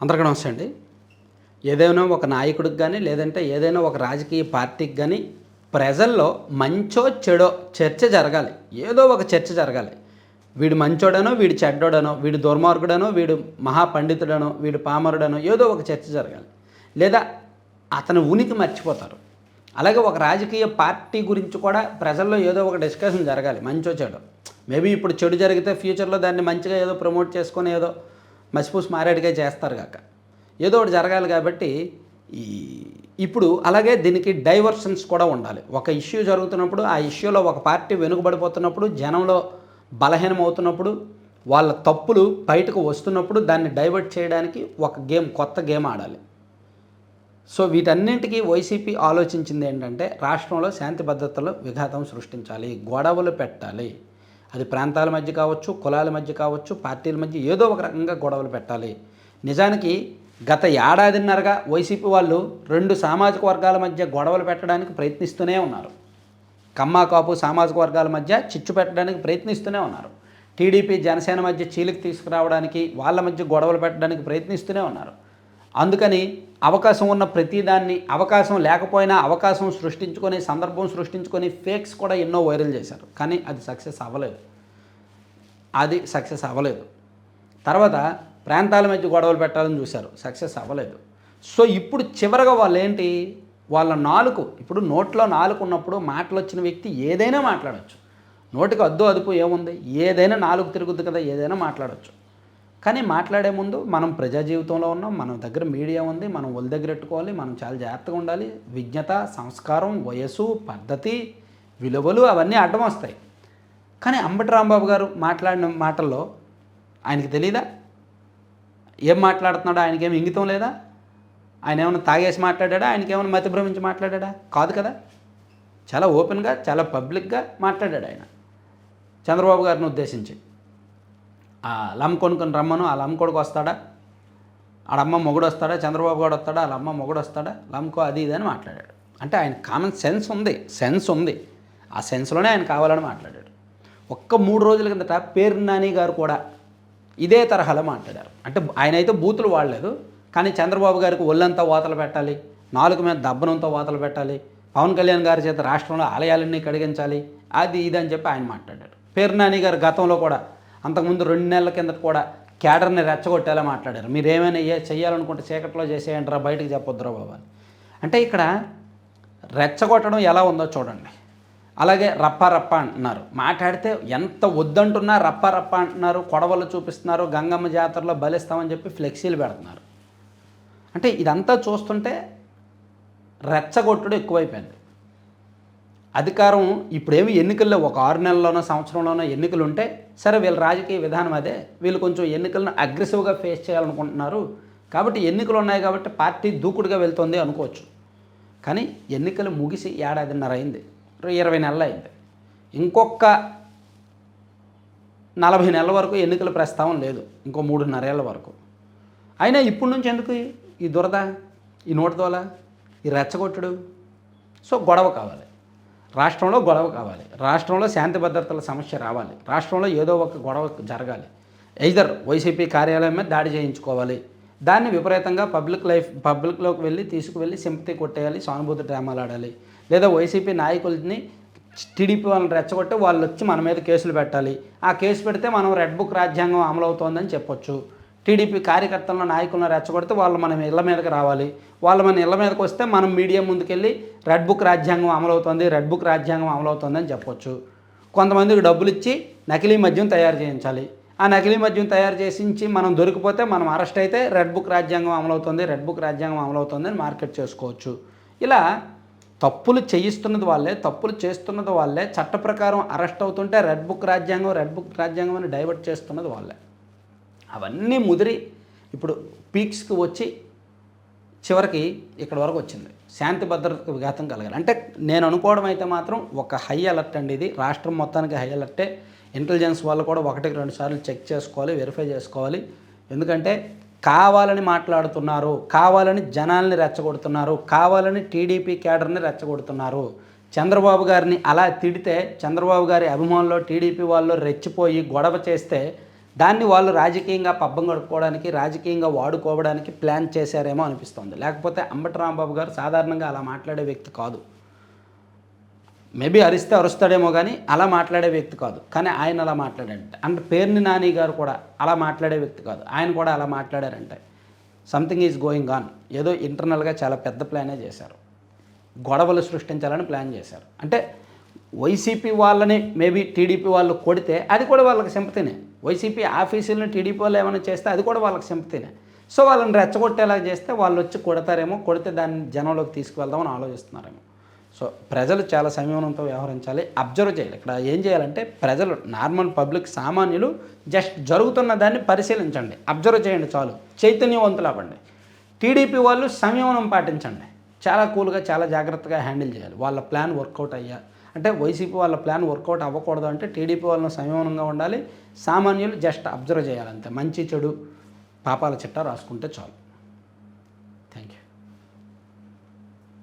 అందరికీ నమస్తే అండి. ఏదైనా ఒక నాయకుడికి కానీ లేదంటే ఏదైనా ఒక రాజకీయ పార్టీకి కానీ ప్రజల్లో మంచో చెడో చర్చ జరగాలి. ఏదో ఒక చర్చ జరగాలి. వీడు మంచోడనో, వీడు చెడ్డోడనో, వీడు దుర్మార్గుడనో, వీడు మహాపండితుడనో, వీడు పామరుడనో ఏదో ఒక చర్చ జరగాలి. లేదా అతని ఉనికి మర్చిపోతారు. అలాగే ఒక రాజకీయ పార్టీ గురించి కూడా ప్రజల్లో ఏదో ఒక డిస్కషన్ జరగాలి, మంచో చెడో. మేబీ ఇప్పుడు చెడు జరిగితే ఫ్యూచర్లో దాన్ని మంచిగా ఏదో ప్రమోట్ చేసుకొని ఏదో మసిపూసి మారేడుగా చేస్తారు కాక ఏదో ఒకటి జరగాలి. కాబట్టి ఇప్పుడు అలాగే దీనికి డైవర్షన్స్ కూడా ఉండాలి. ఒక ఇష్యూ జరుగుతున్నప్పుడు ఆ ఇష్యూలో ఒక పార్టీ వెనుకబడిపోతున్నప్పుడు, జనంలో బలహీనం అవుతున్నప్పుడు, వాళ్ళ తప్పులు బయటకు వస్తున్నప్పుడు దాన్ని డైవర్ట్ చేయడానికి ఒక కొత్త గేమ్ ఆడాలి. సో వీటన్నింటికీ వైసీపీ ఆలోచించింది ఏంటంటే రాష్ట్రంలో శాంతి భద్రతలో విఘాతం సృష్టించాలి, గొడవలు పెట్టాలి. అది ప్రాంతాల మధ్య కావచ్చు, కులాల మధ్య కావచ్చు, పార్టీల మధ్య ఏదో ఒక రకంగా గొడవలు పెట్టాలి. నిజానికి గత ఏడాదిన్నరగా వైసీపీ వాళ్ళు 2 సామాజిక వర్గాల మధ్య గొడవలు పెట్టడానికి ప్రయత్నిస్తూనే ఉన్నారు. కమ్మ కాపు సామాజిక వర్గాల మధ్య చిచ్చు పెట్టడానికి ప్రయత్నిస్తూనే ఉన్నారు. టీడీపీ జనసేన మధ్య చీలిక తీసుకురావడానికి, వాళ్ళ మధ్య గొడవలు పెట్టడానికి ప్రయత్నిస్తూనే ఉన్నారు. అందుకని అవకాశం ఉన్న ప్రతిదాన్ని, అవకాశం లేకపోయినా అవకాశం సృష్టించుకొని, సందర్భం సృష్టించుకొని ఫేక్స్ కూడా ఎన్నో వైరల్ చేశారు. కానీ అది సక్సెస్ అవ్వలేదు. తర్వాత ప్రాంతాల మధ్య గొడవలు పెట్టాలని చూశారు, సక్సెస్ అవ్వలేదు. సో ఇప్పుడు చివరగా వాళ్ళు ఏంటి, వాళ్ళ నాలుక, ఇప్పుడు నోట్లో నాలుక ఉన్నప్పుడు మాటలు వచ్చిన వ్యక్తి ఏదైనా మాట్లాడచ్చు. నోటికి అద్దు అదుపు ఏముంది, ఏదైనా నాలుగు తిరుగుద్ది కదా, ఏదైనా మాట్లాడచ్చు. కానీ మాట్లాడే ముందు మనం ప్రజా జీవితంలో ఉన్నాం, మన దగ్గర మీడియా ఉంది, మనం ఒళ్ళ దగ్గర పెట్టుకోవాలి, మనం చాలా జాగ్రత్తగా ఉండాలి. విజ్ఞత, సంస్కారం, వయసు, పద్ధతి, విలువలు అవన్నీ అడ్డం వస్తాయి. కానీ అంబటి రాంబాబు గారు మాట్లాడిన మాటల్లో ఆయనకి తెలీదా ఏం మాట్లాడుతున్నాడో? ఆయనకేమి ఇంగితం లేదా? ఆయన ఏమైనా తాగేసి మాట్లాడా? ఆయనకేమైనా మతిభ్రమించి మాట్లాడా? కాదు కదా. చాలా ఓపెన్గా, చాలా పబ్లిక్గా మాట్లాడాడు ఆయన చంద్రబాబు గారిని ఉద్దేశించి. ఆ లమ్ కొనుక్కొని రమ్మను, ఆ లమ్ కొడుకు వస్తాడా, ఆడమ్మ మొగుడు వస్తాడా, చంద్రబాబు గారు వస్తాడా, వాళ్ళ అమ్మ మొగుడు వస్తాడా, లమ్కో అది ఇది అని మాట్లాడాడు. అంటే ఆయన కామన్ సెన్స్ ఉంది. ఆ సెన్స్లోనే ఆయన కావాలని మాట్లాడాడు. ఒక్క 3 రోజుల కిందట పేర్ని నాని గారు కూడా ఇదే తరహాలో మాట్లాడారు. అంటే ఆయన అయితే బూతులు వాడలేదు, కానీ చంద్రబాబు గారికి ఒళ్ళంతా వాతలు పెట్టాలి, నాలుగు మీద దబ్బనంతో వాతలు పెట్టాలి, పవన్ కళ్యాణ్ గారి చేత రాష్ట్రంలో ఆలయాలన్నీ కడిగించాలి, అది ఇది అని చెప్పి ఆయన మాట్లాడాడు. పేర్ని నాని గారు గతంలో కూడా అంతకుముందు 2 నెలల కిందట కూడా క్యాడర్ని రెచ్చగొట్టేలా మాట్లాడారు. మీరు ఏమైనా చేయాలనుకుంటే చీకట్లో చేసేయంటారా, బయటకు చెప్పొద్దురా బాబు అని. అంటే ఇక్కడ రెచ్చగొట్టడం ఎలా ఉందో చూడండి. అలాగే రప్ప అంటున్నారు, మాట్లాడితే ఎంత వద్దంటున్నా రప్ప అంటున్నారు, కొడవలు చూపిస్తున్నారు, గంగమ్మ జాతరలో బలిస్తామని చెప్పి ఫ్లెక్సీలు పెడుతున్నారు. అంటే ఇదంతా చూస్తుంటే రెచ్చగొట్టుడు ఎక్కువైపోయింది. అధికారం ఇప్పుడేమి ఎన్నికల్లో ఒక 6 నెలల్లోనో సంవత్సరంలోనో ఎన్నికలు ఉంటే సరే, వీళ్ళ రాజకీయ విధానం అదే, వీళ్ళు కొంచెం ఎన్నికలను అగ్రెసివ్గా ఫేస్ చేయాలనుకుంటున్నారు కాబట్టి ఎన్నికలు ఉన్నాయి కాబట్టి పార్టీ దూకుడుగా వెళ్తుంది అనుకోవచ్చు. కానీ ఎన్నికలు ముగిసి 1.5 ఏడాది అయింది, 20 నెలలు అయింది. ఇంకొక 40 నెలల వరకు ఎన్నికల ప్రస్తావన లేదు, ఇంకో 3.5 ఏళ్ళ వరకు. అయినా ఇప్పటి నుంచి ఎందుకు ఈ దురద, ఈ నోటిదోల, ఈ రెచ్చగొట్టుడు? సో గొడవ కావాలి, రాష్ట్రంలో గొడవ కావాలి, రాష్ట్రంలో శాంతి భద్రతల సమస్య రావాలి, రాష్ట్రంలో ఏదో ఒక గొడవ జరగాలి. ఎయిదర్ వైసీపీ కార్యాలయం మీద దాడి చేయించుకోవాలి, దాన్ని విపరీతంగా పబ్లిక్లోకి వెళ్ళి తీసుకువెళ్ళి సింపతి కొట్టేయాలి, సానుభూతి డ్రామాలు ఆడాలి, లేదా వైసీపీ నాయకుల్ని టీడీపీ వాళ్ళని రెచ్చగొట్టి వాళ్ళు వచ్చి మన మీద కేసులు పెట్టాలి. ఆ కేసు పెడితే మనం రెడ్ బుక్ రాజ్యాంగం అమలవుతోందని చెప్పొచ్చు. టీడీపీ కార్యకర్తలను, నాయకులను రెచ్చగొడితే వాళ్ళు మన ఇళ్ల మీదకి రావాలి, వాళ్ళు మన ఇళ్ల మీదకి వస్తే మనం మీడియా ముందుకెళ్ళి రెడ్ బుక్ రాజ్యాంగం అమలవుతోందని చెప్పొచ్చు. కొంతమందికి డబ్బులు ఇచ్చి నకిలీ మద్యం తయారు చేయించాలి, ఆ నకిలీ మద్యం తయారు చేసించి మనం దొరికిపోతే మనం అరెస్ట్ అయితే రెడ్ బుక్ రాజ్యాంగం అమలవుతుంది అని మార్కెట్ చేసుకోవచ్చు. ఇలా తప్పులు చేయిస్తున్నది వాళ్ళే, తప్పులు చేస్తున్నది వాళ్ళే, చట్ట ప్రకారం అరెస్ట్ అవుతుంటే రెడ్ బుక్ రాజ్యాంగం అని డైవర్ట్ చేస్తున్నది వాళ్ళే. అవన్నీ ముదిరి ఇప్పుడు పీక్స్కి వచ్చి చివరికి ఇక్కడ వరకు వచ్చింది. శాంతి భద్రతకు విఘాతం కలగాలి అంటే నేను అనుకోవడం అయితే మాత్రం ఒక హై అలర్ట్ అండి ఇది. రాష్ట్రం మొత్తానికి హై అలర్టే. ఇంటెలిజెన్స్ వాళ్ళు కూడా 1-2 సార్లు చెక్ చేసుకోవాలి, వెరిఫై చేసుకోవాలి. ఎందుకంటే కావాలని మాట్లాడుతున్నారు, కావాలని జనాల్ని రెచ్చగొడుతున్నారు, కావాలని టీడీపీ క్యాడర్ని రెచ్చగొడుతున్నారు. చంద్రబాబు గారిని అలా తిడితే చంద్రబాబు గారి అభిమానులు టీడీపీ వాళ్ళు రెచ్చిపోయి గొడవ చేస్తే దాన్ని వాళ్ళు రాజకీయంగా పబ్బం గడుపుకోవడానికి, రాజకీయంగా వాడుకోవడానికి ప్లాన్ చేశారేమో అనిపిస్తోంది. లేకపోతే అంబటి రాంబాబు గారు సాధారణంగా అలా మాట్లాడే వ్యక్తి కాదు. మేబీ అరిస్తే అరుస్తాడేమో కానీ అలా మాట్లాడే వ్యక్తి కాదు. కానీ ఆయన అలా మాట్లాడారంటే, అండ్ పేర్ని నాని గారు కూడా అలా మాట్లాడే వ్యక్తి కాదు. ఆయన కూడా అలా మాట్లాడారంటే సంథింగ్ ఈజ్ గోయింగ్ ఆన్. ఏదో ఇంటర్నల్గా చాలా పెద్ద ప్లానే చేశారు. గొడవలు సృష్టించాలని ప్లాన్ చేశారు. అంటే వైసీపీ వాళ్ళని మేబీ టీడీపీ వాళ్ళు కొడితే అది కూడా వాళ్ళకి సింపతినే. వైసీపీ ఆఫీసులను టీడీపీ వాళ్ళు ఏమైనా చేస్తే అది కూడా వాళ్ళకి సింపతినే. సో వాళ్ళని రెచ్చగొట్టేలా చేస్తే వాళ్ళు వచ్చి కొడతారేమో, కొడితే దాన్ని జనంలోకి తీసుకువెళ్దామని ఆలోచిస్తున్నారేమో. సో ప్రజలు చాలా సంయమనంతో వ్యవహరించాలి, అబ్జర్వ్ చేయాలి. ఇక్కడ ఏం చేయాలంటే ప్రజలు, నార్మల్ పబ్లిక్, సామాన్యులు జస్ట్ జరుగుతున్న దాన్ని పరిశీలించండి, అబ్జర్వ్ చేయండి చాలు. చైతన్యవంతులు అవ్వండి. టీడీపీ వాళ్ళు సంయమనం పాటించండి, చాలా కూల్గా చాలా జాగ్రత్తగా హ్యాండిల్ చేయాలి. వాళ్ళ ప్లాన్ వర్కౌట్ అయ్యా అంటే వైసీపీ వాళ్ళ ప్లాన్ వర్కౌట్ అవ్వకూడదు అంటే టీడీపీ వాళ్ళని సంయమనంగా ఉండాలి. సామాన్యులు జస్ట్ అబ్జర్వ్ చేయాలంతే. మంచి చెడు పాపాల చిట్టా రాసుకుంటే చాలు.